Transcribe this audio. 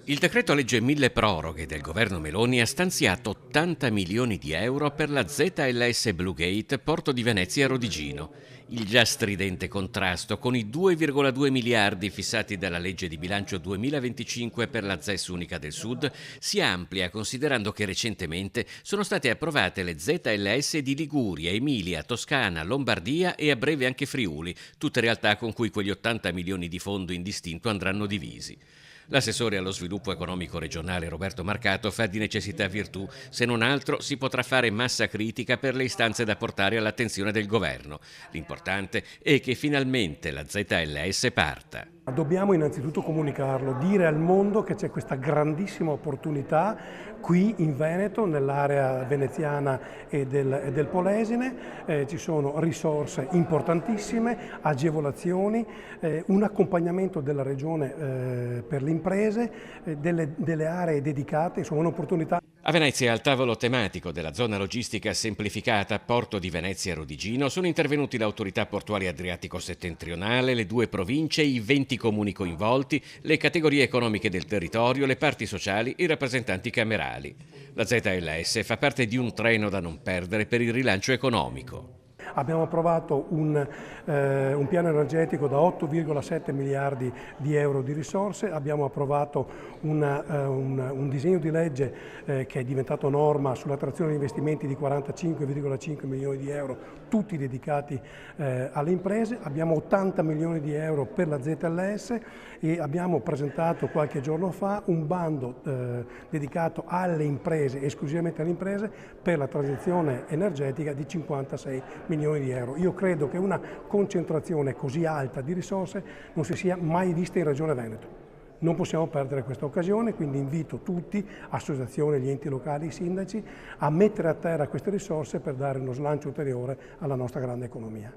Il decreto legge mille proroghe del governo Meloni ha stanziato 80 milioni di euro per la ZLS Bluegate Porto di Venezia Rodigino. Il già stridente contrasto con i 2,2 miliardi fissati dalla legge di bilancio 2025 per la ZES Unica del Sud si amplia considerando che recentemente sono state approvate le ZLS di Liguria, Emilia, Toscana, Lombardia e a breve anche Friuli, tutte realtà con cui quegli 80 milioni di fondo indistinto andranno divisi. L'assessore allo sviluppo economico regionale Roberto Marcato fa di necessità virtù, se non altro si potrà fare massa critica per le istanze da portare all'attenzione del governo. L'importante è che finalmente la ZLS parta. Dobbiamo innanzitutto comunicarlo, dire al mondo che c'è questa grandissima opportunità qui in Veneto, nell'area veneziana e del Polesine. Ci sono risorse importantissime, agevolazioni, un accompagnamento della Regione per le imprese, delle aree dedicate, insomma un'opportunità. A Venezia, al tavolo tematico della zona logistica semplificata Porto di Venezia Rodigino, sono intervenuti l'autorità portuale adriatico settentrionale, le due province, i 20 comuni coinvolti, le categorie economiche del territorio, le parti sociali, i rappresentanti camerali. La ZLS fa parte di un treno da non perdere per il rilancio economico. Abbiamo approvato un piano energetico da 8,7 miliardi di euro di risorse, abbiamo approvato un disegno di legge che è diventato norma sull'attrazione di investimenti di 45,5 milioni di euro, tutti dedicati alle imprese, abbiamo 80 milioni di euro per la ZLS e abbiamo presentato qualche giorno fa un bando dedicato alle imprese, esclusivamente alle imprese, per la transizione energetica di 56 milioni di euro. Io credo che una concentrazione così alta di risorse non si sia mai vista in Regione Veneto. Non possiamo perdere questa occasione, quindi invito tutti, associazioni, gli enti locali, i sindaci, a mettere a terra queste risorse per dare uno slancio ulteriore alla nostra grande economia.